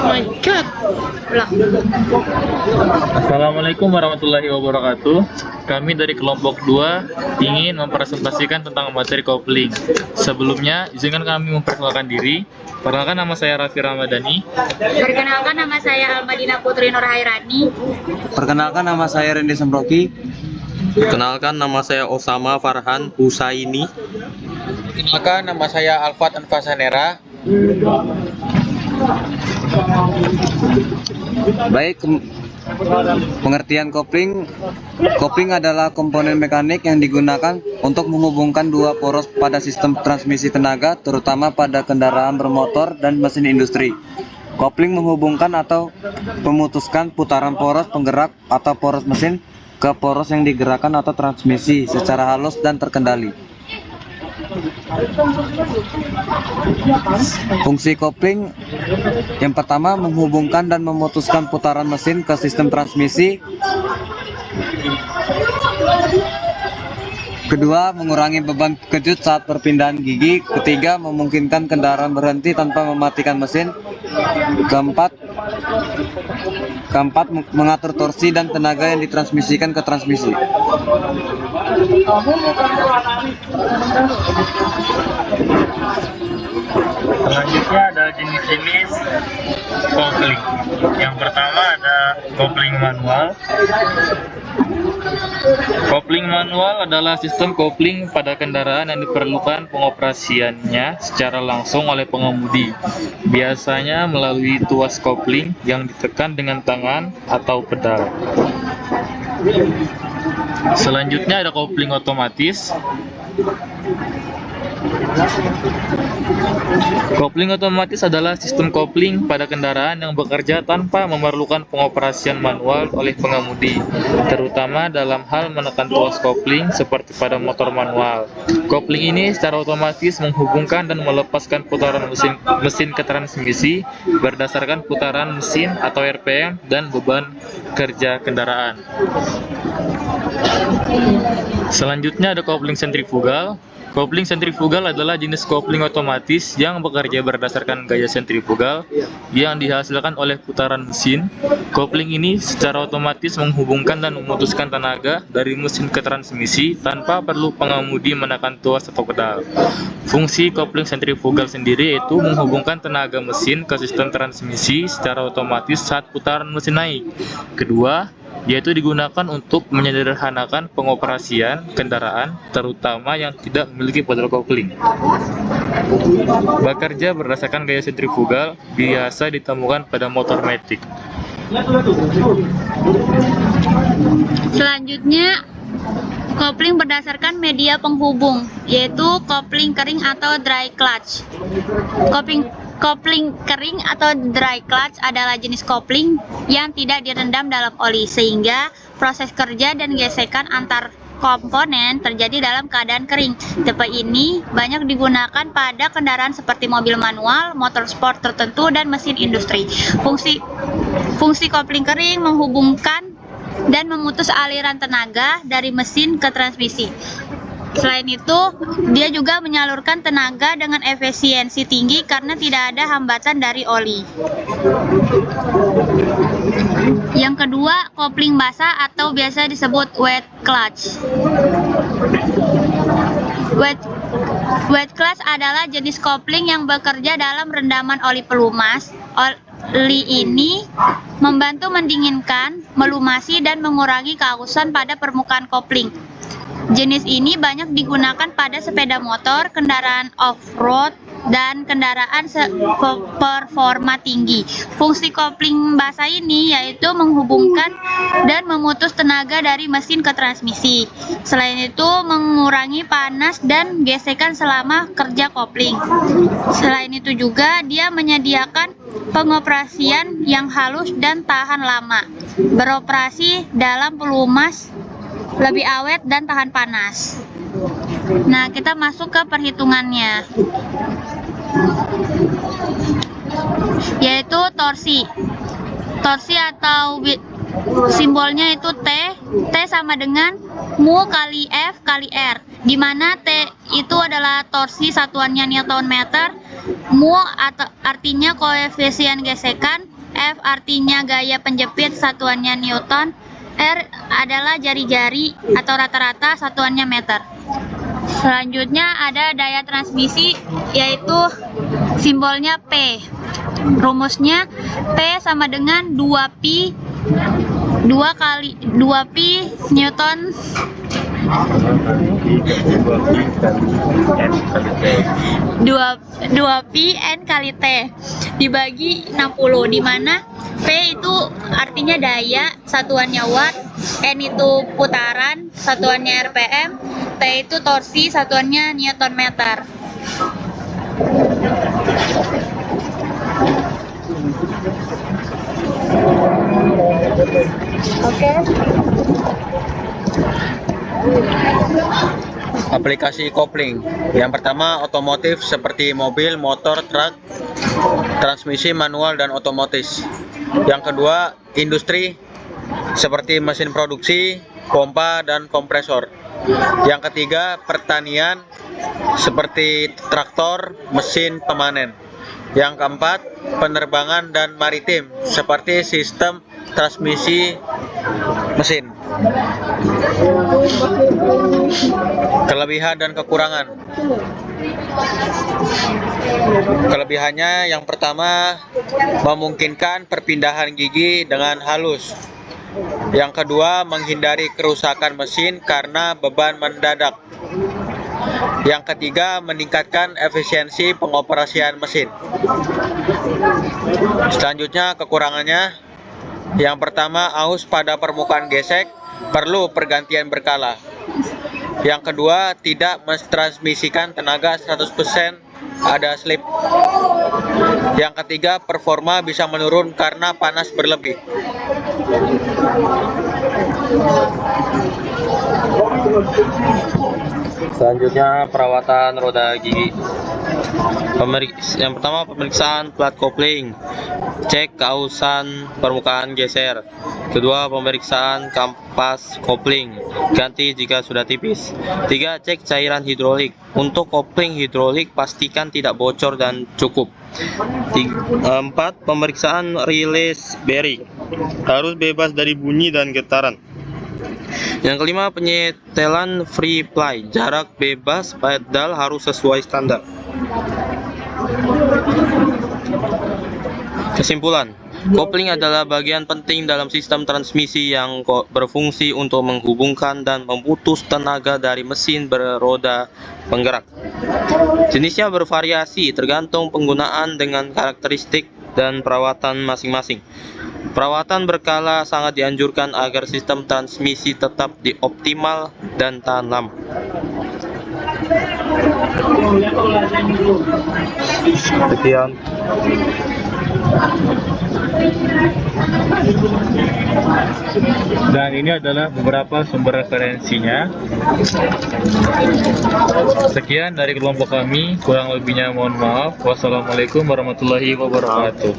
My God. Lah. Assalamualaikum warahmatullahi wabarakatuh. Kami dari kelompok 2 ingin mempresentasikan tentang materi kopling. Sebelumnya, izinkan kami memperkenalkan diri. Perkenalkan, nama saya Raffi Ramadhani. Perkenalkan, nama saya Almadina Putri Nurhairani. Perkenalkan, nama saya Randy Semroki. Perkenalkan, nama saya Osama Farhan Husaini. Perkenalkan, nama saya Alfat Anfasanera. Baik, pengertian kopling. Kopling adalah komponen mekanik yang digunakan untuk menghubungkan dua poros pada sistem transmisi tenaga, terutama pada kendaraan bermotor dan mesin industri. Kopling menghubungkan atau memutuskan putaran poros penggerak atau poros mesin ke poros yang digerakkan atau transmisi secara halus dan terkendali. Fungsi kopling yang pertama, menghubungkan dan memutuskan putaran mesin ke sistem transmisi. Kedua, mengurangi beban kejut saat perpindahan gigi. Ketiga, memungkinkan kendaraan berhenti tanpa mematikan mesin. Keempat, mengatur torsi dan tenaga yang ditransmisikan ke transmisi. Selanjutnya ada jenis-jenis kopling. Yang pertama ada kopling manual. Kopling manual adalah sistem kopling pada kendaraan yang diperlukan pengoperasiannya secara langsung oleh pengemudi, biasanya melalui tuas kopling yang ditekan dengan tangan atau pedal. Selanjutnya ada kopling otomatis. Kopling otomatis adalah sistem kopling pada kendaraan yang bekerja tanpa memerlukan pengoperasian manual oleh pengemudi, terutama dalam hal menekan tuas kopling seperti pada motor manual. Kopling ini secara otomatis menghubungkan dan melepaskan putaran mesin ke transmisi berdasarkan putaran mesin atau RPM dan beban kerja kendaraan. Selanjutnya ada kopling sentrifugal. Kopling sentrifugal adalah jenis kopling otomatis yang bekerja berdasarkan gaya sentrifugal yang dihasilkan oleh putaran mesin. Kopling ini secara otomatis menghubungkan dan memutuskan tenaga dari mesin ke transmisi tanpa perlu pengemudi menekan tuas atau pedal. Fungsi kopling sentrifugal sendiri yaitu menghubungkan tenaga mesin ke sistem transmisi secara otomatis saat putaran mesin naik. Kedua, yaitu digunakan untuk menyederhanakan pengoperasian kendaraan, terutama yang tidak memiliki pedal kopling. Bekerja berdasarkan gaya sentrifugal biasa ditemukan pada motor matic. Selanjutnya, kopling berdasarkan media penghubung, yaitu kopling kering atau dry clutch. Kopling kering atau dry clutch adalah jenis kopling yang tidak direndam dalam oli, sehingga proses kerja dan gesekan antar komponen terjadi dalam keadaan kering. Tipe ini banyak digunakan pada kendaraan seperti mobil manual, motor sport tertentu, dan mesin industri. Fungsi kopling kering menghubungkan dan memutus aliran tenaga dari mesin ke transmisi. Selain itu, dia juga menyalurkan tenaga dengan efisiensi tinggi karena tidak ada hambatan dari oli. Yang kedua, kopling basah atau biasa disebut wet clutch. Wet clutch adalah jenis kopling yang bekerja dalam rendaman oli pelumas. Oli ini membantu mendinginkan, melumasi, dan mengurangi kehausan pada permukaan kopling. Jenis ini banyak digunakan pada sepeda motor, kendaraan off-road, dan kendaraan performa tinggi. Fungsi kopling basah ini yaitu menghubungkan dan memutus tenaga dari mesin ke transmisi. Selain itu, mengurangi panas dan gesekan selama kerja kopling. Selain itu juga, dia menyediakan pengoperasian yang halus dan tahan lama. Beroperasi dalam pelumas, lebih awet dan tahan panas. Nah, kita masuk ke perhitungannya, yaitu torsi. Torsi atau simbolnya itu T. T sama dengan mu kali F kali R, di mana T itu adalah torsi, satuannya Newton meter, Mu atau artinya koefisien gesekan, F artinya gaya penjepit, satuannya Newton, R adalah jari-jari atau rata-rata, satuannya meter. Selanjutnya ada daya transmisi, yaitu simbolnya P. Rumusnya P sama dengan 2pi Newton 2pi N kali T dibagi 60, di mana P itu artinya daya, satuannya watt, N itu putaran, satuannya RPM, T itu torsi, satuannya Newton meter. Aplikasi kopling. Yang pertama, otomotif seperti mobil, motor, truk, transmisi manual dan otomatis. Yang kedua, industri seperti mesin produksi, pompa dan kompresor. Yang ketiga, pertanian seperti traktor, mesin pemanen. Yang keempat, penerbangan dan maritim seperti sistem transmisi mesin. Kelebihan dan kekurangan. Kelebihannya yang pertama, memungkinkan perpindahan gigi dengan halus. Yang kedua, menghindari kerusakan mesin karena beban mendadak. Yang ketiga, meningkatkan efisiensi pengoperasian mesin. Selanjutnya, kekurangannya. Yang pertama, aus pada permukaan gesek, perlu pergantian berkala. Yang kedua, tidak mentransmisikan tenaga 100%, ada slip. Yang ketiga, performa bisa menurun karena panas berlebih. Selanjutnya, perawatan roda gigi. Yang pertama, pemeriksaan plat kopling, cek keausan permukaan geser. Kedua, pemeriksaan kampas kopling, ganti jika sudah tipis. Tiga, cek cairan hidrolik. Untuk kopling hidrolik, pastikan tidak bocor dan cukup. Empat, pemeriksaan release bearing, harus bebas dari bunyi dan getaran. Yang kelima, penyetelan free fly, jarak bebas pedal harus sesuai standar. Kesimpulan, kopling adalah bagian penting dalam sistem transmisi yang berfungsi untuk menghubungkan dan memutus tenaga dari mesin beroda penggerak. Jenisnya bervariasi tergantung penggunaan dengan karakteristik dan perawatan masing-masing. Perawatan berkala sangat dianjurkan agar sistem transmisi tetap optimal dan tahan lama. Sekian. Dan ini adalah beberapa sumber referensinya. Sekian dari kelompok kami, kurang lebihnya mohon maaf. Wassalamualaikum warahmatullahi wabarakatuh.